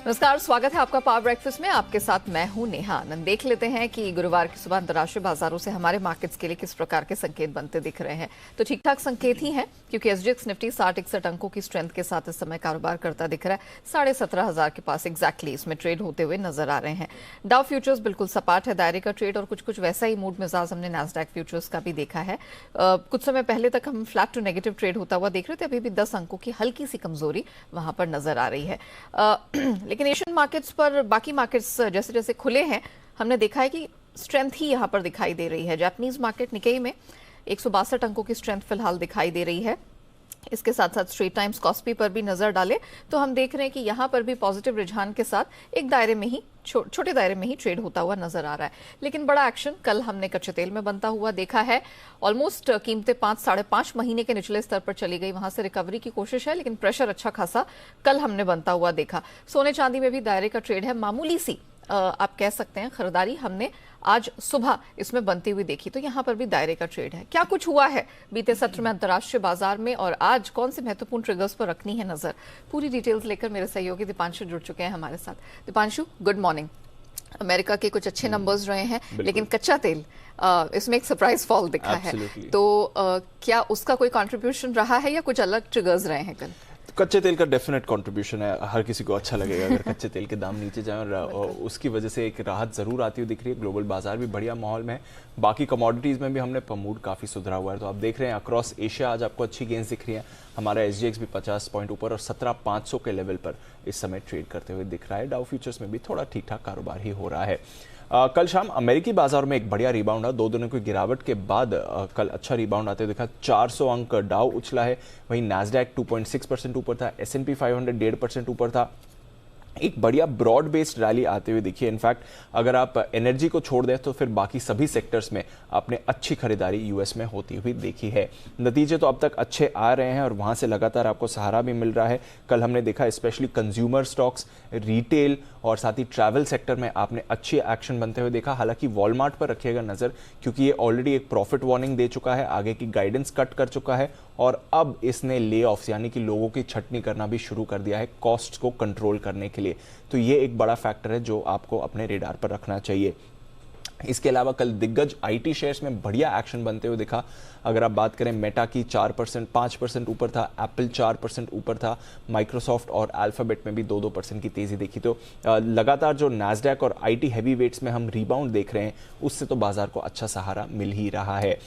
नमस्कार, स्वागत है आपका पावर ब्रेकफास्ट में। आपके साथ मैं हूं नेहा आनंद। देख लेते हैं कि गुरुवार की सुबह अंतर्राष्ट्रीय बाजारों से हमारे मार्केट्स के लिए किस प्रकार के संकेत बनते दिख रहे हैं। तो ठीक ठाक संकेत ही हैं, क्योंकि एसजीएक्स निफ्टी 60-61 अंकों की स्ट्रेंथ के साथ इस समय कारोबार करता दिख रहा है। 17,500 के पास एग्जैक्टली इसमें ट्रेड होते हुए नजर आ रहे हैं। डाउ फ्यूचर्स बिल्कुल सपाट है, दायरे का ट्रेड और कुछ वैसा ही मूड मिजाज हमने नैस्डैक फ्यूचर्स का भी देखा है। कुछ समय पहले तक हम फ्लैट टू नेगेटिव ट्रेड होता हुआ देख रहे थे, अभी भी 10 अंकों की हल्की सी कमजोरी वहां पर नजर आ रही है। लेकिन एशियन मार्केट्स पर बाकी मार्केट्स जैसे जैसे खुले हैं, हमने देखा है कि स्ट्रेंथ ही यहां पर दिखाई दे रही है। जापानीज मार्केट निकेई में 162 अंकों की स्ट्रेंथ फिलहाल दिखाई दे रही है। इसके साथ साथ स्ट्रेट टाइम्स कॉस्पी पर भी नजर डालें तो हम देख रहे हैं कि यहां पर भी पॉजिटिव रुझान के साथ एक दायरे में ही छोटे दायरे में ही ट्रेड होता हुआ नजर आ रहा है। लेकिन बड़ा एक्शन कल हमने कच्चे तेल में बनता हुआ देखा है। ऑलमोस्ट कीमतें 5-5.5 महीने के निचले स्तर पर चली गई, वहां से रिकवरी की कोशिश है, लेकिन प्रेशर अच्छा खासा कल हमने बनता हुआ देखा। सोने चांदी में भी दायरे का ट्रेड है, मामूली सी आप कह सकते हैं खरीदारी हमने आज सुबह इसमें बनती हुई देखी, तो यहां पर भी दायरे का ट्रेड है। क्या कुछ हुआ है बीते सत्र में अंतर्राष्ट्रीय बाजार में और आज कौन से महत्वपूर्ण ट्रिगर्स पर रखनी है नजर, पूरी डिटेल्स लेकर मेरे सहयोगी दीपांशु जुड़ चुके हैं हमारे साथ। Deepanshu, good morning. अमेरिका के कुछ अच्छे नंबर्स रहे हैं, लेकिन कच्चा तेल इसमें एक सरप्राइज फॉल दिखा है, तो क्या उसका कोई कंट्रीब्यूशन रहा है या कुछ अलग ट्रिगर्स रहे हैं कल? कच्चे तेल का डेफिनेट कंट्रीब्यूशन है। हर किसी को अच्छा लगेगा अगर कच्चे तेल के दाम नीचे जाएं, और उसकी वजह से एक राहत जरूर आती हुई दिख रही है। ग्लोबल बाजार भी बढ़िया माहौल में है, बाकी कमोडिटीज में भी हमने मूड काफी सुधरा हुआ है। तो आप देख रहे हैं अक्रॉस एशिया आज आपको अच्छी गेंस दिख रही है। हमारा एसजीएक्स भी 50 पॉइंट ऊपर और 17,500 के लेवल पर इस समय ट्रेड करते हुए दिख रहा है। डाउ फ्यूचर्स में भी थोड़ा ठीक ठाक कारोबार ही हो रहा है। कल शाम अमेरिकी बाजार में एक बढ़िया रिबाउंड है। 2 दिनों की गिरावट के बाद कल अच्छा रिबाउंड आते हुए दिखा। 400 अंक डाउ उछला है, वहीं नैस्डैक 2.6% ऊपर था, S&P 500 1.5% ऊपर था। एक बढ़िया ब्रॉड बेस्ड रैली आते हुए देखिए। इनफैक्ट अगर आप एनर्जी को छोड़ दें तो फिर बाकी सभी सेक्टर्स में आपने अच्छी खरीदारी यूएस में होती हुई देखी है। नतीजे तो अब तक अच्छे आ रहे हैं और वहां से लगातार आपको सहारा भी मिल रहा है। कल हमने देखा स्पेशली कंज्यूमर स्टॉक्स, रिटेल और साथ ही ट्रैवल सेक्टर में आपने अच्छी एक्शन बनते हुए देखा। हालांकि वॉलमार्ट पर रखिएगा नजर, क्योंकि ये ऑलरेडी एक प्रॉफिट वार्निंग दे चुका है, आगे की गाइडेंस कट कर चुका है और अब इसने ले ऑफ्स यानी कि लोगों की छटनी करना भी शुरू कर दिया है कॉस्ट को कंट्रोल करने के लिए। तो ये एक बड़ा फैक्टर है जो आपको अपने रेडार पर रखना चाहिए। इसके अलावा कल दिग्गज आईटी शेयर्स में बढ़िया एक्शन बनते हुए दिखा। अगर आप बात करें मेटा की 5% ऊपर था, एप्पल 4% ऊपर था, माइक्रोसॉफ्ट और अल्फाबेट में भी 2% की तेजी देखी। तो लगातार जो नैस्डैक और आईटी हैवी वेट्स में हम रिबाउंड देख रहे हैं, उससे तो बाजार को अच्छा सहारा मिल ही रहा है।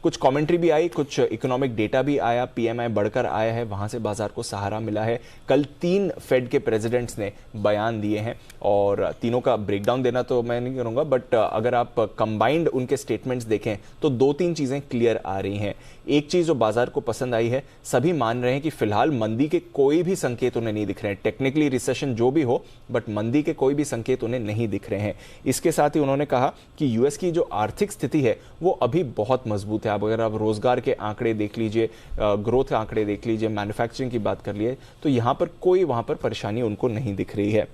कुछ कमेंट्री भी आई, कुछ इकोनॉमिक डेटा भी आया, पीएमआई बढ़कर आया है, वहां से बाजार को सहारा मिला है। कल 3 फेड के प्रेसिडेंट्स ने बयान दिए हैं और तीनों का ब्रेकडाउन देना तो मैं नहीं करूंगा, बट अगर आप कंबाइंड उनके स्टेटमेंट्स देखें तो 2-3 चीजें क्लियर आ रही हैं। एक चीज जो बाजार को पसंद आई है, सभी मान रहे हैं कि फिलहाल मंदी के कोई भी संकेत उन्हें नहीं दिख रहे हैं। टेक्निकली रिसेशन जो भी हो, बट मंदी के कोई भी संकेत उन्हें नहीं दिख रहे हैं। इसके साथ ही उन्होंने कहा कि यूएस की जो आर्थिक स्थिति है वो अभी बहुत मजबूत है। अब अगर आप रोजगार के आंकड़े देख लीजिए, ग्रोथ के आंकड़े देख लीजिए, मैन्युफैक्चरिंग की बात कर लिए, तो यहां पर कोई वहां पर परेशानी उनको नहीं दिख रही है।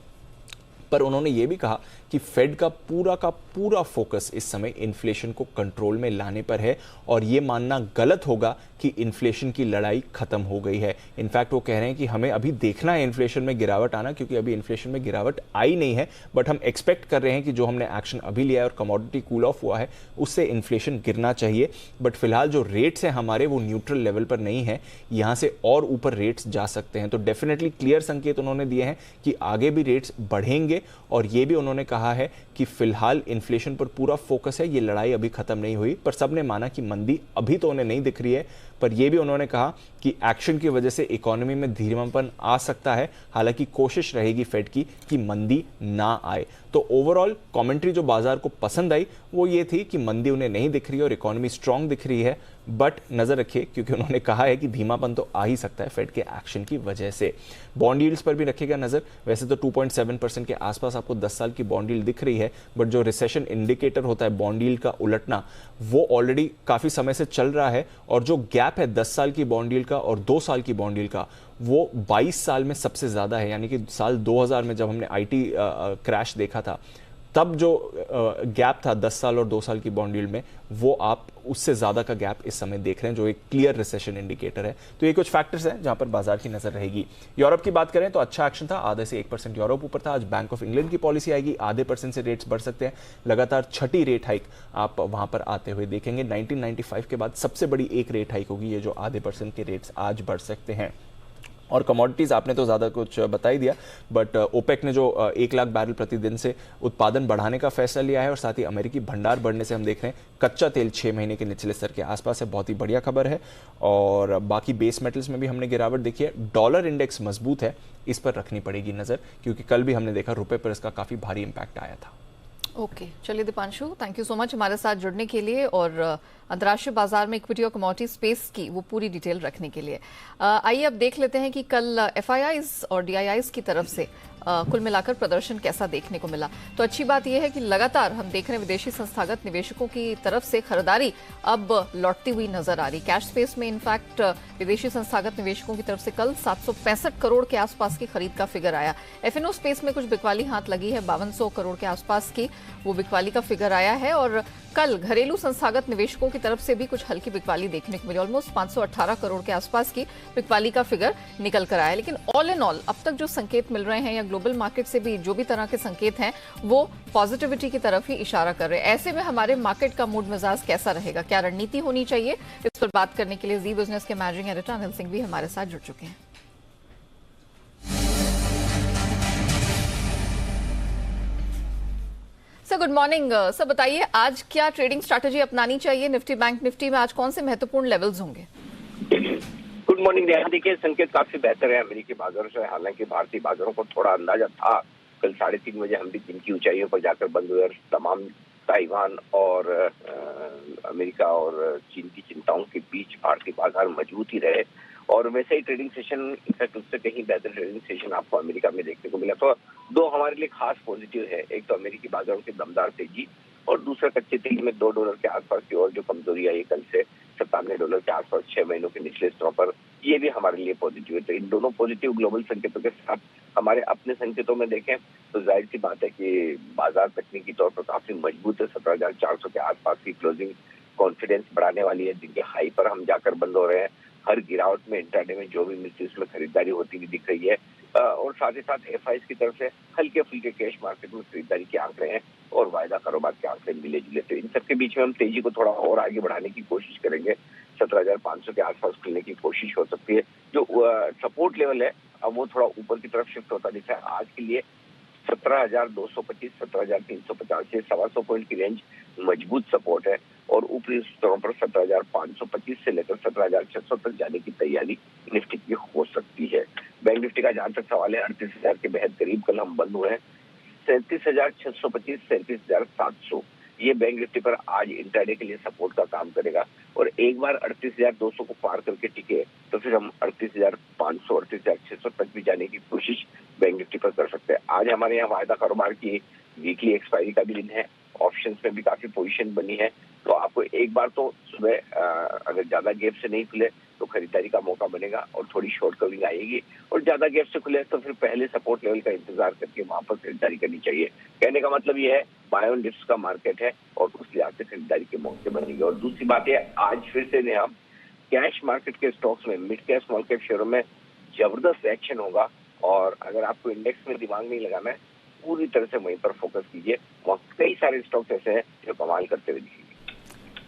पर उन्होंने ये भी कहा कि फेड का पूरा फोकस इस समय इन्फ्लेशन को कंट्रोल में लाने पर है और ये मानना गलत होगा कि इन्फ्लेशन की लड़ाई खत्म हो गई है। इनफैक्ट वो कह रहे हैं कि हमें अभी देखना है इन्फ्लेशन में गिरावट आना, क्योंकि अभी इन्फ्लेशन में गिरावट आई नहीं है, बट हम एक्सपेक्ट कर रहे हैं कि जो हमने एक्शन अभी लिया है और कमोडिटी कूल ऑफ हुआ है, उससे इन्फ्लेशन गिरना चाहिए। बट फिलहाल जो रेट्स हैं हमारे, वो न्यूट्रल लेवल पर नहीं है, यहां से और ऊपर रेट्स जा सकते हैं। तो डेफिनेटली क्लियर संकेत उन्होंने दिए हैं कि आगे भी रेट्स बढ़ेंगे और ये भी उन्होंने कहा है कि फिलहाल इन्फ्लेशन पर पूरा फोकस है, ये लड़ाई अभी खत्म नहीं हुई। पर सबने माना कि मंदी अभी तो उन्हें नहीं दिख रही है, पर यह भी उन्होंने कहा कि एक्शन की वजह से इकोनॉमी में धीमापन आ सकता है। हालांकि कोशिश रहेगी फेड की कि मंदी ना आए। तो ओवरऑल कमेंट्री जो बाजार को पसंद आई वो ये थी कि मंदी उन्हें नहीं दिख रही है और इकोनॉमी स्ट्रांग दिख रही है, बट नजर रखिए क्योंकि उन्होंने कहा है कि धीमापन तो आ ही सकता है फेड के एक्शन की वजह से। बॉन्ड यील्ड्स पर भी रखिएगा नजर। वैसे तो 2.7% के आसपास आपको 10 साल की बॉन्ड यील्ड दिख रही है, बट जो रिसेशन इंडिकेटर होता है बॉन्ड यील्ड का उलटना, वो ऑलरेडी काफी समय से चल रहा है और जो गैप है 10 साल की बॉन्ड यील्ड का और 2 साल की बॉन्ड यील्ड का, वो 22 साल में सबसे ज्यादा है। यानी कि साल 2000 में जब हमने आईटी क्रैश देखा था, तब जो गैप था 10 साल और 2 साल की बॉन्ड यील्ड में, वो आप उससे ज्यादा का गैप इस समय देख रहे हैं, जो एक क्लियर रिसेशन इंडिकेटर है। तो ये कुछ फैक्टर्स हैं जहां पर बाजार की नजर रहेगी। यूरोप की बात करें तो अच्छा एक्शन था, आधे से 1% यूरोप ऊपर था। आज बैंक ऑफ इंग्लैंड की पॉलिसी आएगी, आधे % से रेट्स बढ़ सकते हैं। लगातार छठी रेट हाइक आप वहां पर आते हुए देखेंगे। 1995 के बाद सबसे बड़ी एक रेट हाइक होगी ये, जो आधे % के रेट्स आज बढ़ सकते हैं। और कमोडिटीज़ आपने तो ज़्यादा कुछ बता ही दिया, बट ओपेक ने जो 1 लाख बैरल प्रतिदिन से उत्पादन बढ़ाने का फैसला लिया है, और साथ ही अमेरिकी भंडार बढ़ने से हम देख रहे हैं कच्चा तेल 6 महीने के निचले स्तर के आसपास है। बहुत ही बढ़िया खबर है। और बाकी बेस मेटल्स में भी हमने गिरावट देखी है। डॉलर इंडेक्स मजबूत है, इस पर रखनी पड़ेगी नज़र, क्योंकि कल भी हमने देखा रुपये पर इसका काफ़ी भारी इंपैक्ट आया था। ओके, चलिए Deepanshu, thank you so much हमारे साथ जुड़ने के लिए और अंतर्राष्ट्रीय बाजार में इक्विटी और कमोडिटी स्पेस की वो पूरी डिटेल रखने के लिए। आइए अब देख लेते हैं कि कल एफआईआईज और डीआईआईज की तरफ से कुल मिलाकर प्रदर्शन कैसा देखने को मिला। तो अच्छी बात यह है कि लगातार हम देख रहे हैं विदेशी संस्थागत निवेशकों की तरफ से खरीदारी अब लौटती हुई नजर आ रही। कैश स्पेस में इनफैक्ट विदेशी संस्थागत निवेशकों की तरफ से कल 765 करोड़ के आसपास की खरीद का फिगर आया। एफएनओ स्पेस में कुछ बिकवाली हाथ लगी है, 5200 करोड़ के आसपास की वो बिकवाली का फिगर आया है। और कल घरेलू संस्थागत निवेशकों की तरफ से भी कुछ हल्की बिकवाली देखने को मिली। ऑलमोस्ट 518 करोड़ के आसपास की बिकवाली का फिगर निकल कर आया। लेकिन ऑल इन ऑल अब तक जो संकेत मिल रहे हैं, या ग्लोबल मार्केट से भी जो भी तरह के संकेत हैं, वो पॉजिटिविटी की तरफ ही इशारा कर रहे हैं। ऐसे में हमारे मार्केट का मूड मिजाज कैसा रहेगा, क्या रणनीति होनी चाहिए, इस पर बात करने के लिए जी बिजनेस के मैनेजिंग एडिटर अनिल सिंह भी हमारे साथ जुड़ चुके हैं। Sir good morning. सर बताइए, आज क्या ट्रेडिंग स्ट्रैटेजी अपनानी चाहिए? निफ्टी बैंक निफ्टी में आज कौन से महत्वपूर्ण लेवल्स होंगे? Good morning Neha. देखिए, संकेत काफी बेहतर है अमेरिकी बाजारों से। हालांकि भारतीय बाजारों को थोड़ा अंदाजा था, कल 3:30 बजे हम भी दिन की ऊंचाइयों पर जाकर बंद हुए। तमाम ताइवान और अमेरिका और चीन की चिंताओं के बीच भारतीय बाजार मजबूत ही रहे। और वैसे ही ट्रेडिंग सेशन, इनफैक्ट उससे कहीं बेहतर ट्रेडिंग सेशन आपको अमेरिका में देखने को मिला। तो दो हमारे लिए खास पॉजिटिव है, एक तो अमेरिकी बाजारों की दमदार तेजी, और दूसरा कच्चे तेल में $2 के आसपास की और जो कमजोरी आई कल से $97 के आसपास 6 महीनों के निचले स्तरों पर, ये भी हमारे लिए पॉजिटिव है। तो इन दोनों पॉजिटिव ग्लोबल संकेतों के साथ हमारे अपने संकेतों में देखें तो जाहिर सी बात है कि बाजार तकनीकी तौर पर काफी मजबूत है। 17,400 के आसपास की क्लोजिंग कॉन्फिडेंस बढ़ाने वाली है, जिनके हाई पर हम जाकर बंद हो रहे हैं। हर गिरावट में इंट्राडे में जो भी मिलती है उसमें खरीदारी होती हुई दिख रही है। और साथ ही साथ एफआईज की तरफ से हल्के फुल्के कैश मार्केट में खरीदारी के आंकड़े हैं और वायदा कारोबार के आंकड़े मिले जुले। तो इन सबके बीच में हम तेजी को थोड़ा और आगे बढ़ाने की कोशिश करेंगे। 17,500 के आसपास खुलने की कोशिश हो सकती है। जो सपोर्ट लेवल है अब वो थोड़ा ऊपर की तरफ शिफ्ट होता दिखा है। आज के लिए 17,225, 17,350 से 125 पॉइंट की रेंज मजबूत सपोर्ट है, और ऊपरी स्तरों पर 17,525 से लेकर 17,600 तक जाने की तैयारी निफ्टी की हो सकती है। बैंक निफ्टी का जहां तक सवाल है, 38,000 के बेहद करीब कल हम बंद हुए हैं। 37,625, 37,700 ये बैंक निफ्टी पर आज इंट्राडे के लिए सपोर्ट का काम करेगा। और एक बार 38,200 को पार करके टिके तो फिर हम 38,500, 38,600 तक भी जाने की कोशिश बैंक निफ्टी पर कर सकते हैं। आज हमारे यहाँ वायदा कारोबार की वीकली एक्सपायरी का भी दिन है, ऑप्शंस में भी काफी पोजीशन बनी है। तो आपको एक बार तो सुबह अगर ज्यादा गैप से नहीं खुले तो खरीदारी का मौका बनेगा और थोड़ी शॉर्ट कवरिंग आएगी, और ज्यादा गैप से खुले तो फिर पहले सपोर्ट लेवल का इंतजार करके वहां पर खरीदारी करनी चाहिए। कहने का मतलब ये है, बाय ऑन डिप्स का मार्केट है और उस लिहाज से खरीदारी के मौके बनेंगे। और दूसरी बात है, आज फिर से नेहा कैश मार्केट के स्टॉक्स में, मिड कैप स्मॉल कैप शेयरों में जबरदस्त एक्शन होगा। और अगर आपको इंडेक्स में दिमाग नहीं लगाना है, पूरी तरह से वहीं पर फोकस कीजिए। वहाँ कई सारे स्टॉक्स ऐसे हैं जो कमाल करते हुए दिखेंगे।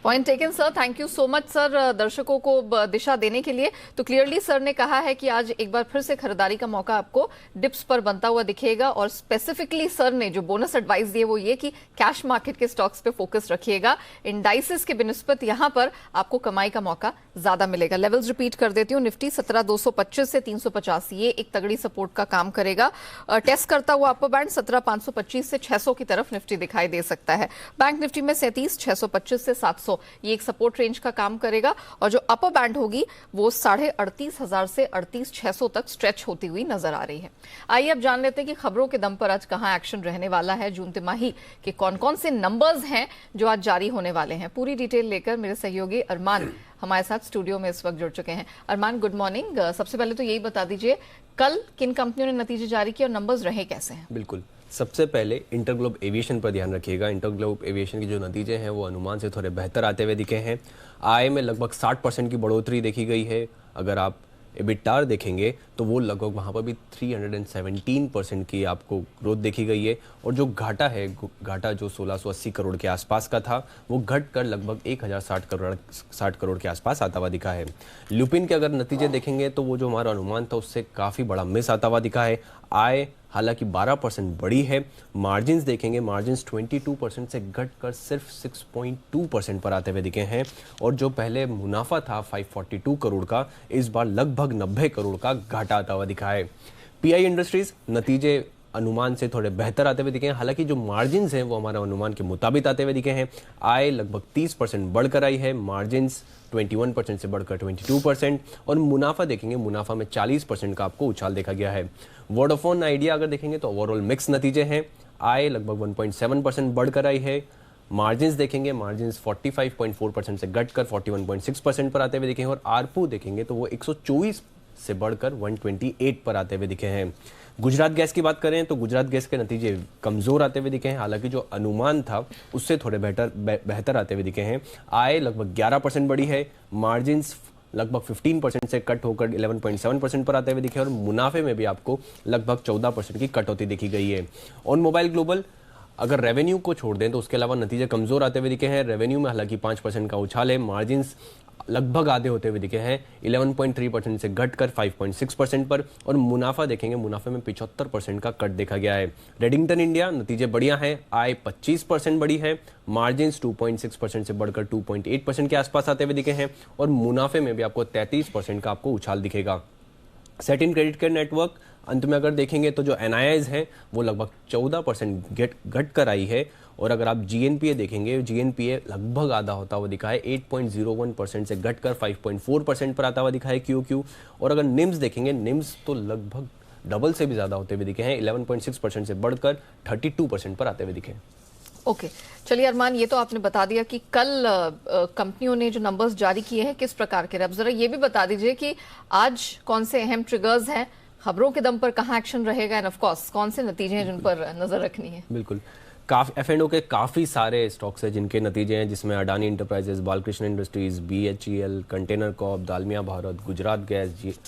Point taken sir, thank you so much sir दर्शकों को दिशा देने के लिए। तो क्लियरली सर ने कहा है कि आज एक बार फिर से खरीदारी का मौका आपको डिप्स पर बनता हुआ दिखेगा, और स्पेसिफिकली सर ने जो बोनस एडवाइस दी है वो ये कि कैश मार्केट के स्टॉक्स पे फोकस रखिएगा। इंडाइसेस के बिनिस्बत यहां पर आपको कमाई का मौका ज्यादा मिलेगा। लेवल्स रिपीट कर देती हूँ, निफ्टी 17,225 से 350 ये एक तगड़ी सपोर्ट का काम करेगा। टेस्ट करता हुआ अपर बैंड 17,525 से 600 की तरफ निफ्टी दिखाई दे सकता है। बैंक निफ्टी में 37,625 से 700 ये एक सपोर्ट रेंज का काम करेगा, और जो अपर बैंड होगी वो 38,500 से 38,600 तक स्ट्रेच होती हुई नजर आ रही है। आइए अब जान लेते हैं कि खबरों के दम पर आज कहां एक्शन रहने वाला है। जून तिमाही के कौन कौन से नंबर्स हैं जो आज जारी होने वाले हैं, पूरी डिटेल लेकर मेरे सहयोगी अरमान हमारे साथ स्टूडियो में इस वक्त जुड़ चुके हैं। अरमान गुड मॉर्निंग। सबसे पहले तो यही बता दीजिए, कल किन कंपनियों ने नतीजे जारी किए और नंबर्स रहे कैसे हैं? बिल्कुल, सबसे पहले इंटरग्लोब एविएशन पर ध्यान रखिएगा। इंटरग्लोब एविएशन के जो नतीजे हैं वो अनुमान से थोड़े बेहतर आते हुए दिखे हैं। आय में लगभग 60% की बढ़ोतरी देखी गई है। अगर आप एबिटार देखेंगे तो वो लगभग वहाँ पर भी 317% की आपको ग्रोथ देखी गई है। और जो घाटा है, घाटा जो 1680 करोड़ के आसपास का था, वो घटकर लगभग 1060 करोड़ के आसपास आता हुआ दिखा है। लुपिन के अगर नतीजे देखेंगे तो वो जो हमारा अनुमान था उससे काफ़ी बड़ा मिस आता हुआ दिखा है। आय हालांकि 12% बढ़ी है। मार्जिन्स देखेंगे, मार्जिन्स 22% से घटकर सिर्फ 6.2% पर आते हुए दिखे हैं। और जो पहले मुनाफा था 542 करोड़ का, इस बार लगभग 90 करोड़ का घाटा आता हुआ दिखा है। पीआई इंडस्ट्रीज नतीजे अनुमान से थोड़े बेहतर आते हुए दिखे हैं। हालांकि जो मार्जिन्स हैं वो हमारे अनुमान के मुताबिक आते हुए दिखे हैं। आय लगभग 30% बढ़कर आई है, मार्जिन्स 21% से बढ़कर 22%। और मुनाफा देखेंगे, मुनाफा में 40% का आपको उछाल देखा गया है। वोडाफोन आइडिया अगर देखेंगे तो ओवरऑल मिक्स नतीजे हैं। आय लगभग 1.7% बढ़कर आई है। मार्जिन्स देखेंगे, मार्जिन्स 45.4% से घटकर 41.6% पर आते हुए दिखे हैं। और आरपू देखेंगे तो वो 124 से बढ़कर 128 पर आते हुए दिखे हैं। गुजरात गैस की बात करें तो गुजरात गैस के नतीजे कमजोर आते हुए दिखे हैं। हालांकि जो अनुमान था उससे थोड़े बेहतर आते हुए दिखे हैं। आय लगभग 11% बढ़ी है। मार्जिन्स लगभग 15% से कट होकर 11.7% पर आते हुए दिखे और मुनाफे में भी आपको लगभग 14% की कटौती देखी गई है। ऑन मोबाइल ग्लोबल अगर रेवेन्यू को छोड़ दें तो उसके अलावा नतीजे कमजोर आते हुए दिखे हैं। रेवेन्यू में हालांकि 5% का उछाल है। मार्जिन्स लगभग आधे होते हुए दिखे हैं, 11.3% से घटकर 5.6% पर। और मुनाफा देखेंगे, मुनाफे में 75% का कट देखा गया है। रेडिंगटन इंडिया नतीजे बढ़िया हैं। आय 25% बढ़ी है। मार्जिन्स 2.6% से बढ़कर 2.8% के आसपास आते हुए दिखे हैं। और मुनाफे में भी आपको 33% का आपको उछाल दिखेगा। Set in credit care network अंत में अगर देखेंगे तो जो एनआईआईज हैं वो लगभग 14% घट कर आई है। और अगर आप जीएनपीए देखेंगे, जीएनपीए लगभग आधा होता हुआ दिखा है, 8.01% से घटकर 5.4% पर आता हुआ दिखा है क्यूक्यू। और अगर निम्स देखेंगे, निम्स तो लगभग डबल से भी ज्यादा होते हुए दिखे हैं, 11.6% से बढ़कर 32% पर आते हुए दिखे। ओके, चलिए अरमान, ये तो आपने बता दिया कि कल कंपनियों ने जो नंबर्स जारी किए हैं किस प्रकार के। अब जरा ये भी बता दीजिए कि आज कौन से अहम ट्रिगर्स हैं, खबरों के दम पर कहाँ एक्शन रहेगा, एंड ऑफ कोर्स कौन से नतीजे हैं जिन पर नजर रखनी है। बिल्कुल, F&O के काफ़ी सारे स्टॉक्स हैं जिनके नतीजे हैं, जिसमें Adani enterprises, Balkrishna industries, BHEL, container corp, Dalmia Bharat, Gujarat gas,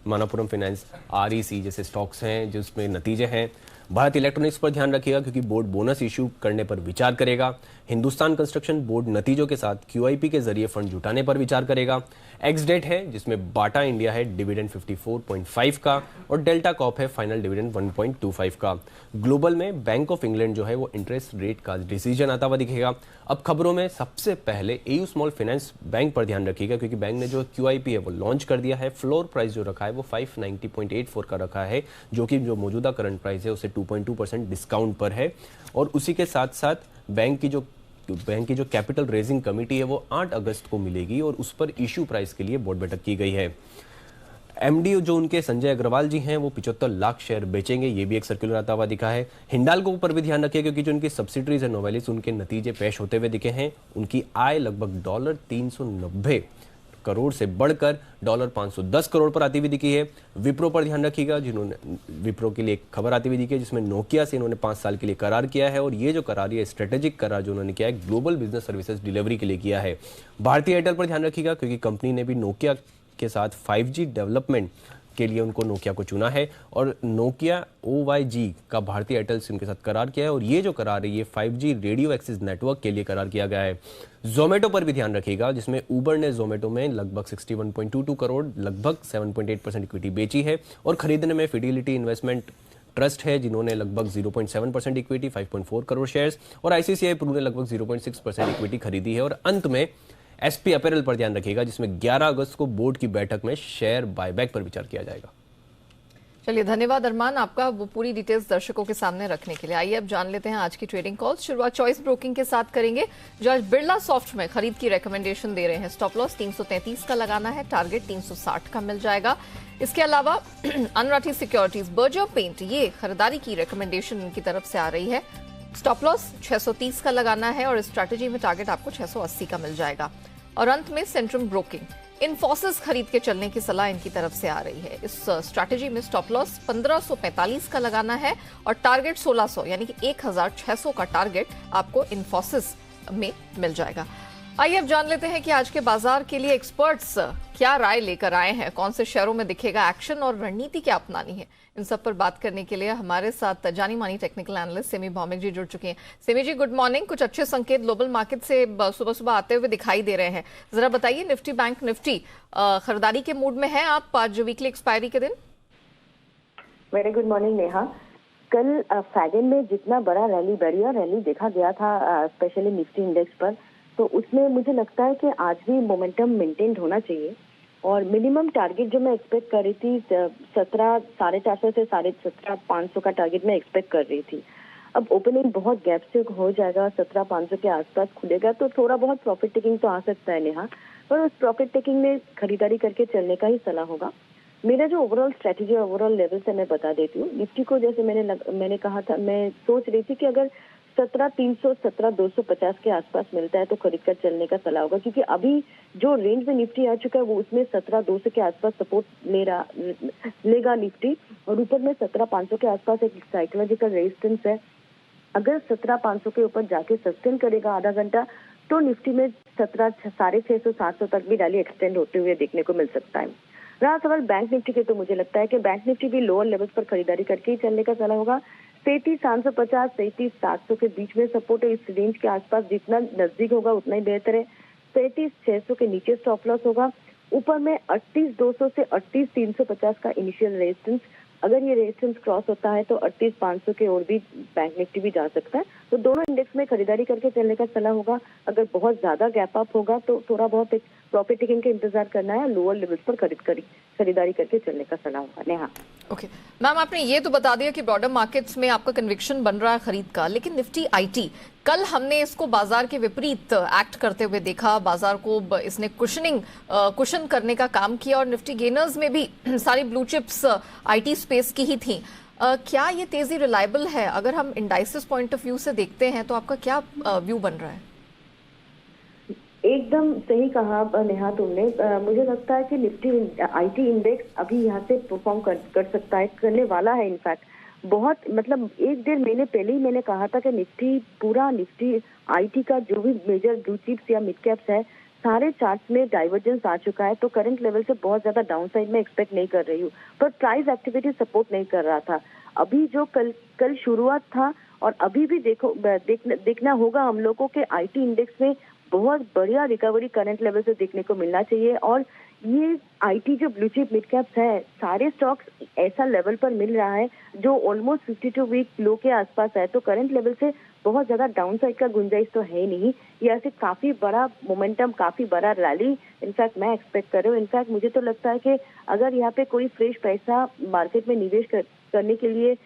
Manappuram finance, REC जैसे स्टॉक्स हैं जिसमें नतीजे हैं। भारत इलेक्ट्रॉनिक्स पर ध्यान रखिएगा क्योंकि बोर्ड बोनस इशू करने पर विचार करेगा। हिंदुस्तान कंस्ट्रक्शन बोर्ड नतीजों के साथ QIP के जरिए फंड जुटाने पर विचार करेगा। एक्स डेट है जिसमें बाटा इंडिया है डिविडेंड 54.5 का और डेल्टा कॉप है फाइनल डिविडेंड 1.25 का। ग्लोबल में बैंक ऑफ इंग्लैंड जो है वो इंटरेस्ट रेट का डिसीजन आता हुआ दिखेगा। अब खबरों में सबसे पहले AU स्मॉल फाइनेंस बैंक पर ध्यान रखिएगा क्योंकि बैंक ने जो QIP है वो लॉन्च कर दिया है। फ्लोर प्राइस जो रखा है वो 590.84 का रखा है, जो कि जो मौजूदा करंट प्राइस है उसे 2.2% डिस्काउंट पर है। और उसी के साथ साथ बैंक की जो कैपिटल रेजिंग कमेटी है वो 8 अगस्त को मिलेगी और उस पर इशू प्राइस के लिए बोर्ड बैठक की गई है। MD जो उनके संजय अग्रवाल जी हैं वो 75 लाख शेयर बेचेंगे, ये भी एक सर्कुलर आता हुआ दिखा है। हिंडाल्को पर भी ध्यान रखिए क्योंकि जो उनकी सब्सिडरीज है नोवेलिस, उनके नतीजे पेश होते हुए दिखे हैं। उनकी आय लगभग $390 करोड़ से बढ़कर $510 करोड़ पर आती हुई दिखी है। विप्रो पर ध्यान रखिएगा, जिन्होंने विप्रो के लिए एक खबर आती हुई दिखी है जिसमें नोकिया से इन्होंने 5 साल के लिए करार किया है और ये जो करार है स्ट्रेटेजिक करार जो उन्होंने किया है ग्लोबल बिजनेस सर्विसेज डिलीवरी के लिए किया है। भारतीय एयरटेल पर ध्यान रखिएगा क्योंकि कंपनी ने भी नोकिया के साथ 5G डेवलपमेंट के लिए उनको नोकिया को चुना है और नोकिया OYG का भारतीय एयरटेल से उनके साथ करार किया है और ये जो करार है ये 5G रेडियो एक्सेस नेटवर्क के लिए करार किया गया है। जोमेटो पर भी ध्यान रखिएगा जिसमें उबर ने जोमेटो में लगभग 61.22 करोड़ लगभग 7.8% इक्विटी बेची है और खरीदने में फिडिलिटी इन्वेस्टमेंट ट्रस्ट है जिन्होंने लगभग 0.7% इक्विटी 5.4 करोड़ शेयर्स और ICICI प्रू ने लगभग 0.6% इक्विटी खरीदी है। और अंत में SP अपैरल पर ध्यान रखिएगा जिसमें 11 अगस्त को बोर्ड की बैठक में शेयर बायबैक पर विचार किया जाएगा। चलिए, धन्यवाद अरमान आपका वो पूरी डिटेल्स दर्शकों के सामने रखने के लिए। आइए अब जान लेते हैं आज की ट्रेडिंग कॉल्स। शुरुआत चॉइस ब्रोकिंग के साथ करेंगे जो आज बिरला सॉफ्ट में खरीद की रेकमेंडेशन दे रहे हैं। स्टॉप लॉस 333 का लगाना है, टारगेट 360 का मिल जाएगा। इसके अलावा अनराठी सिक्योरिटीज, बर्जर पेंट, ये खरीदारी की रेकमेंडेशन इनकी तरफ से आ रही है। स्टॉप लॉस 630 का लगाना है और स्ट्रैटेजी में टारगेट आपको 680 का मिल जाएगा। और अंत में सेंट्रम ब्रोकिंग, इन्फोसिस खरीद के चलने की सलाह इनकी तरफ से आ रही है। इस स्ट्रैटेजी में स्टॉप लॉस 1545 का लगाना है और टारगेट 1600 यानी कि 1600 का टारगेट आपको इन्फोसिस में मिल जाएगा। आइए अब जान लेते हैं कि आज के बाजार के लिए एक्सपर्ट्स क्या राय लेकर आए हैं, कौन से शेयरों में दिखेगा एक्शन और रणनीति क्या अपनानी है। इन सब पर बात करने के लिए हमारे साथ जानी मानी टेक्निकल एनालिस्ट सेमी भौमिक जी जुड़ चुके हैं। सेमी जी गुड मॉर्निंग। कुछ अच्छे संकेत ग्लोबल मार्केट से सुबह सुबह आते हुए दिखाई दे रहे हैं, जरा बताइए। निफ्टी बैंक निफ्टी खरीदारी के मूड में है आप आज वीकली एक्सपायरी के दिन? Very good morning Neha. कल फैगन में जितना बड़ा बढ़िया रैली देखा गया था स्पेशली निफ्टी इंडेक्स पर, तो उसमें मुझे लगता है कि आज भी मोमेंटम मेंटेन होना चाहिए और मिनिमम टारगेट जो मैं एक्सपेक्ट कर रही थी 17,450 से 17,500 का टारगेट मैं एक्सपेक्ट कर रही थी। अब ओपनिंग बहुत गैप से हो जाएगा, 17,500 के आसपास खुलेगा तो थोड़ा बहुत प्रॉफिट टेकिंग तो आ सकता है नेहा, पर उस प्रॉफिट टेकिंग में खरीदारी करके चलने का ही सलाह होगा। मेरा जो ओवरऑल स्ट्रेटेजी ओवरऑल लेवल से मैं बता देती हूँ। निफ्टी को जैसे मैंने कहा था, मैं सोच रही थी कि अगर 17,300 17,250 के आसपास मिलता है तो खरीद कर चलने का सलाह होगा, क्योंकि अभी जो रेंज में निफ्टी आ चुका है वो उसमें 17,200 के आसपास सपोर्ट लेगा निफ्टी और ऊपर में 17,500 के आसपास एक साइकोलॉजिकल रेजिस्टेंस है। अगर 17,500 के ऊपर जाके सस्टेन करेगा आधा घंटा तो निफ्टी में 650 700 तक भी रैली एक्सटेंड होते हुए देखने को मिल सकता है। रहा सवाल बैंक निफ्टी के, तो मुझे लगता है कि बैंक निफ्टी भी लोअर लेवल्स पर खरीदारी करके ही चलने का सलाह होगा। 33,750 33,700 के बीच में सपोर्ट है। इस रेंज के आसपास जितना नजदीक होगा उतना ही बेहतर है। 33,600 के नीचे स्टॉप लॉस होगा। ऊपर में 38,200 से 38,350 का इनिशियल रेजिस्टेंस, अगर ये रेजिस्टेंस क्रॉस होता है तो 38,500 के और भी बैंक निफ्टी भी जा सकता है। तो दोनों इंडेक्स में खरीदारी करके चलने का सलाह होगा। अगर बहुत ज्यादा गैप अप होगा तो थोड़ा बहुत एक प्रॉफिट टेकिंग का इंतजार करना है, लोअर लेवल्स पर खरीदारी करके चलने का सलाह होगा। नेहा ओके मैम, आपने ये तो बता दिया कि ब्रॉडर मार्केट्स में आपका कन्विक्शन बन रहा है खरीद का, लेकिन निफ्टी आईटी कल हमने इसको बाजार के विपरीत एक्ट करते हुए देखा। बाजार को इसने कुशन करने का काम किया और निफ्टी गेनर्स में भी सारी ब्लू चिप्स आईटी स्पेस की ही थी। क्या ये तेजी रिलायबल है? अगर हम इंडाइसिस पॉइंट ऑफ व्यू से देखते हैं तो आपका क्या व्यू बन रहा है? एकदम सही कहा नेहा तुमने। मुझे लगता है कि निफ्टी आईटी इंडेक्स अभी यहाँ से परफॉर्म कर सकता है, करने वाला है। इनफैक्ट बहुत मतलब 1-1.5 महीने पहले ही मैंने कहा था कि निफ्टी आईटी का जो भी मेजर ब्लू चिप्स या मिड कैप्स है सारे चार्ट्स में डाइवर्जेंस आ चुका है। तो करंट लेवल से बहुत ज्यादा डाउनसाइड में एक्सपेक्ट नहीं कर रही हूँ, पर प्राइस एक्टिविटी सपोर्ट नहीं कर रहा था। अभी जो कल शुरुआत था और अभी भी देखना होगा हम लोगों के आईटी इंडेक्स में बहुत बढ़िया रिकवरी करंट लेवल से देखने को मिलना चाहिए। और ये आईटी जो ब्लू चिप मिड कैप्स है सारे स्टॉक्स ऐसा लेवल पर मिल रहा है जो ऑलमोस्ट 52 वीक लो के आसपास है। तो करंट लेवल से बहुत ज्यादा डाउनसाइड का गुंजाइश तो है नहीं। ये ऐसे काफी बड़ा मोमेंटम, काफी बड़ा रैली इनफैक्ट मैं एक्सपेक्ट कर रही हूँ। इनफैक्ट मुझे तो लगता है कि अगर यहाँ पे कोई फ्रेश पैसा मार्केट में निवेश करने के लिए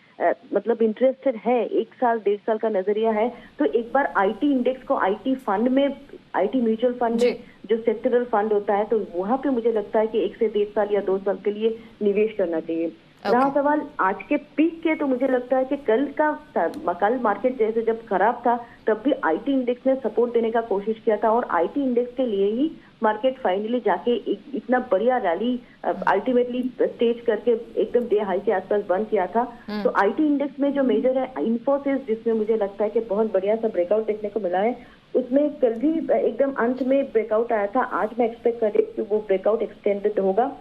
मतलब इंटरेस्टेड है, 1 साल 1.5 साल का नजरिया है, तो एक बार आईटी इंडेक्स को आईटी फंड में, आईटी म्यूचुअल फंड में जो सेक्टरल फंड होता है, तो वहां पे मुझे लगता है कि 1 से 1.5 साल या 2 साल के लिए निवेश करना चाहिए। रहा सवाल आज के पीक के, तो मुझे लगता है कि कल मार्केट जैसे जब खराब था तब भी आईटी इंडेक्स ने सपोर्ट देने का कोशिश किया था और आईटी इंडेक्स के लिए ही मार्केट फाइनली जाके इतना बढ़िया रैली अल्टीमेटली स्टेज करके एकदम डे हाई के आसपास बंद किया था। तो आईटी इंडेक्स में जो मेजर है इन्फोसिस, जिसमें मुझे लगता है कि बहुत बढ़िया सा ब्रेकआउट देखने को मिला है, उसमें कल भी एकदम अंत में ब्रेकआउट आया था। आज मैं एक्सपेक्ट कर रही हूँ कि वो ब्रेकआउट एक्सटेंडेड होगा।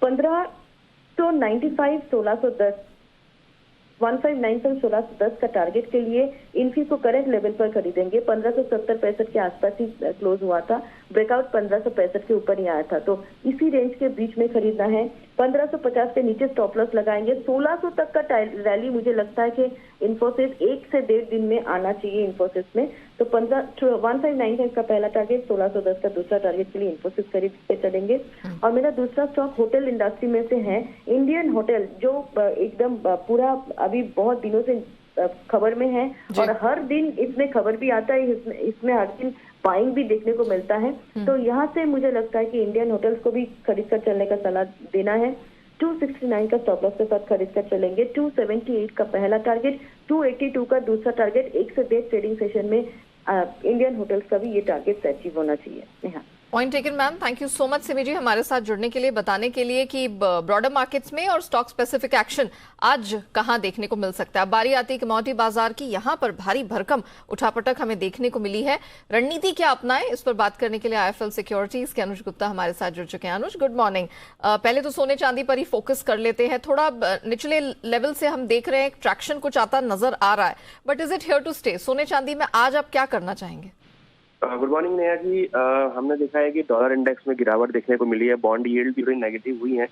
1595 1610 1595 1610 का टारगेट के लिए इनफी को करंट लेवल पर खरीदेंगे। 1570-65 के आसपास ही क्लोज हुआ था, ब्रेकआउट 1565 के ऊपर ही आया था, तो इसी रेंज के बीच में खरीदना है। 1550 के नीचे स्टॉप लॉस लगाएंगे। 1600 तक का रैली मुझे लगता है कि इन्फोसिस 1 से 1.5 दिन में आना चाहिए इन्फोसिस में। तो 1595 का पहला टारगेट, 1610 का दूसरा टारगेट के लिए इन्फोसिस खरीद के चलेंगे। और मेरा दूसरा स्टॉक होटल इंडस्ट्री में से है इंडियन होटल, जो एकदम पूरा अभी बहुत दिनों से खबर में है और हर दिन इसमें खबर भी आता है, इसमें हर दिन बाइंग भी देखने को मिलता है। तो यहाँ से मुझे लगता है कि इंडियन होटल्स को भी खरीद कर चलने का सलाह देना है। 269 का स्टॉप लॉस के साथ खरीद कर चलेंगे। 278 का पहला टारगेट, 282 का दूसरा टारगेट। 1 से 1.5 ट्रेडिंग सेशन में इंडियन होटल्स का भी ये टारगेट अचीव होना चाहिए। Point taken ma'am, thank you so much Simi ji हमारे साथ जुड़ने के लिए, बताने के लिए कि ब्रॉडर मार्केट्स में और स्टॉक स्पेसिफिक एक्शन आज कहां देखने को मिल सकता है। बारी आती है कमोडिटी बाजार की, यहां पर भारी भरकम उठापटक हमें देखने को मिली है। रणनीति क्या अपनाएं, इस पर बात करने के लिए IIFL सिक्योरिटीज के अनुज गुप्ता हमारे साथ जुड़ चुके हैं। अनुज, गुड मॉर्निंग। पहले तो सोने चांदी पर ही फोकस कर लेते हैं। थोड़ा निचले लेवल से हम देख रहे हैं ट्रैक्शन कुछ आता नजर आ रहा है, but is it here to stay? सोने चांदी में आज आप क्या करना चाहेंगे? Good morning Neha ji. हमने देखा है कि डॉलर इंडेक्स में गिरावट देखने को मिली है, बॉन्ड यील्ड भी थोड़ी नेगेटिव हुई है,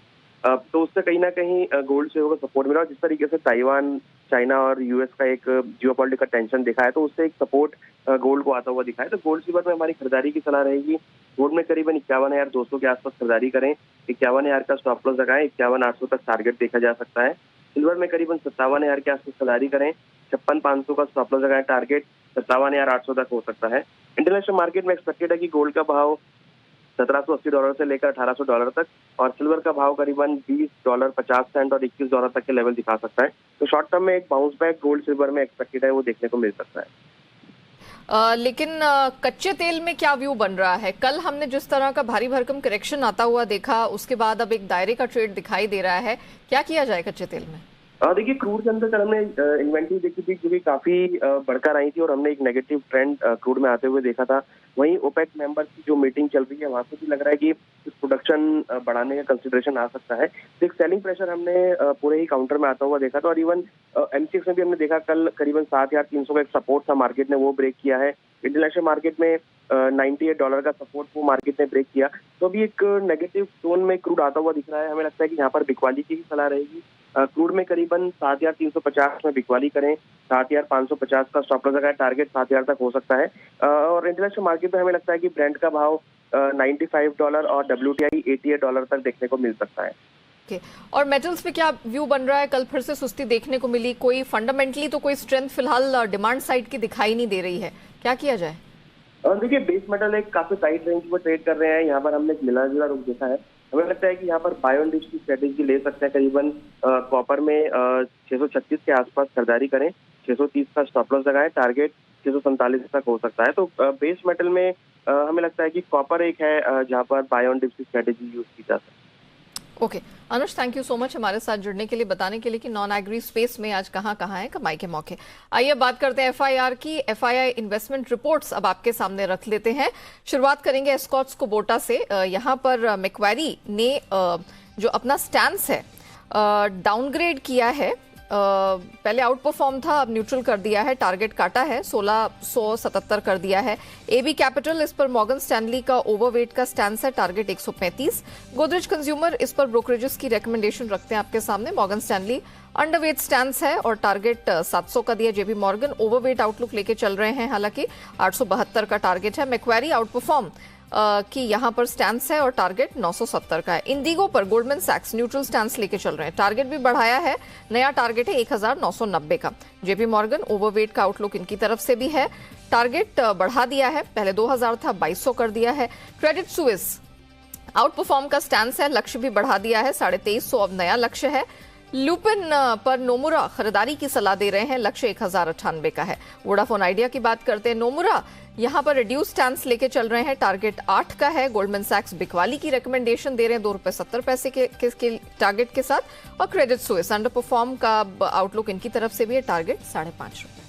तो उससे कहीं ना कहीं गोल्ड से होगा सपोर्ट मिला। जिस तरीके से ताइवान, चाइना और यूएस का एक जियोपॉलिटिकल टेंशन दिखा है, तो उससे एक सपोर्ट गोल्ड को आता हुआ दिखा है। तो गोल्ड सिल्वर में हमारी खरीदारी की सलाह रहेगी। गोल्ड में करीबन 51,200 के आसपास खरीदारी करें, 51,000 का स्टॉप लॉस लगाएं, 51,800 तक टारगेट देखा जा सकता है। सिल्वर में करीबन 57,000 के आसपास खरीदारी करें, 56,500 का स्टॉप लॉस लगाएं, टारगेट 57,800 तक हो सकता है। इंटरनेशनल मार्केट में एक्सपेक्टेड है कि गोल्ड का भाव $1780 से लेकर $1800 तक और सिल्वर का भाव करीबन $20.50 और $21 तक के लेवल दिखा सकता है। तो शॉर्ट टर्म में एक बाउंस बैक गोल्ड सिल्वर में एक्सपेक्टेड है, वो देखने को मिल सकता है। लेकिन कच्चे तेल में क्या व्यू बन रहा है? कल हमने जिस तरह का भारी भरकम करेक्शन आता हुआ देखा, उसके बाद अब एक दायरे का ट्रेड दिखाई दे रहा है। क्या किया जाए कच्चे तेल में? देखिए, क्रूड के अंदर कल हमने इन्वेंट्री देखी थी जो कि काफी बढ़कर आई थी और हमने एक नेगेटिव ट्रेंड क्रूड में आते हुए देखा था। वहीं ओपेक मेंबर्स की जो मीटिंग चल रही है, वहां से भी लग रहा है कि प्रोडक्शन बढ़ाने का कंसिडरेशन आ सकता है। तो एक सेलिंग प्रेशर हमने पूरे ही काउंटर में आता हुआ देखा था और इवन MCX में भी हमने देखा कल करीबन 7,300 का एक सपोर्ट था मार्केट ने, वो ब्रेक किया है। इंटरनेशनल मार्केट में $98 का सपोर्ट वो मार्केट ने ब्रेक किया। तो अभी एक नेगेटिव टोन में क्रूड आता हुआ दिख रहा है। हमें लगता है कि यहाँ पर बिकवाली की ही सलाह रहेगी। क्रूड में करीबन 7,350 में बिकवाली करें, 7,550 का स्टॉप लॉस लगाए, टारगेट 7,000 तक हो सकता है। और इंटरनेशनल मार्केट में हमें लगता है कि ब्रेंट का भाव $95 और WTI $88 तक देखने को मिल सकता है। और मेटल्स पे क्या व्यू बन रहा है? कल फिर से सुस्ती देखने को मिली, कोई फंडामेंटली तो कोई स्ट्रेंथ फिलहाल डिमांड साइड की दिखाई नहीं दे रही है, क्या किया जाए? देखिए, बेस मेटल एक काफी टाइट रेंज पर ट्रेड कर रहे हैं। यहाँ पर हमने एक मिला जुला रुख देखा है। हमें लगता है कि यहाँ पर बाय ऑन डिप्स की स्ट्रेटेजी ले सकते हैं। करीबन कॉपर में 636 के आसपास खरीदारी करें, 630 का स्टॉप लॉस लगाएं, टारगेट 647 तक हो सकता है। तो बेस मेटल में हमें लगता है कि कॉपर एक है जहाँ पर बाय ऑन डिप्स की स्ट्रेटेजी यूज की जा सकती है। Okay Anuj, thank you so much हमारे साथ जुड़ने के लिए, बताने के लिए कि नॉन एग्री स्पेस में आज कहां कहां है कमाई के मौके। आइए बात करते हैं FIR की। FII इन्वेस्टमेंट रिपोर्ट्स अब आपके सामने रख लेते हैं। शुरुआत करेंगे एस्कॉर्ट्स कोबोटा से। यहां पर मैक्वेरी ने जो अपना स्टैंस है डाउनग्रेड किया है। पहले आउट परफॉर्म था, अब न्यूट्रल कर दिया है, टारगेट काटा है, 1677 कर दिया है। AB कैपिटल इस पर मॉर्गन स्टैनली का ओवरवेट का स्टैंस है, टारगेट 135। गोदरेज कंज्यूमर इस पर ब्रोकरेजेस की रिकमेंडेशन रखते हैं आपके सामने। मॉर्गन स्टैनली अंडरवेट स्टैंस है और टारगेट 700 का दिया। JP मॉर्गन ओवरवेट आउटलुक लेके चल रहे हैं, हालांकि 872 का टारगेट है। मैक्वेरी आउट परफॉर्म कि यहां पर स्टैंस है और टारगेट 970 का है। इंडिगो पर गोल्डमैन सैक्स न्यूट्रल स्टैंस लेके चल रहे हैं, टारगेट भी बढ़ाया है, नया टारगेट है 1990 का। JP मॉर्गन ओवरवेट का आउटलुक इनकी तरफ से भी है, टारगेट बढ़ा दिया है, पहले 2000 था 2200 कर दिया है। क्रेडिट स्विस आउट परफॉर्म का स्टैंस है, लक्ष्य भी बढ़ा दिया है, 2350 अब नया लक्ष्य है। लुपिन पर नोमुरा खरीदारी की सलाह दे रहे हैं, लक्ष्य 1098 का है। वोडाफोन आइडिया की बात करते हैं। नोमुरा यहां पर रिड्यूस स्टैंस लेके चल रहे हैं, टारगेट 8 का है। गोल्डमैन सैक्स बिकवाली की रिकमेंडेशन दे रहे हैं ₹2.70 के टारगेट के साथ। और क्रेडिट स्विस अंडर परफॉर्म का आउटलुक इनकी तरफ से भी है, टारगेट ₹5.5।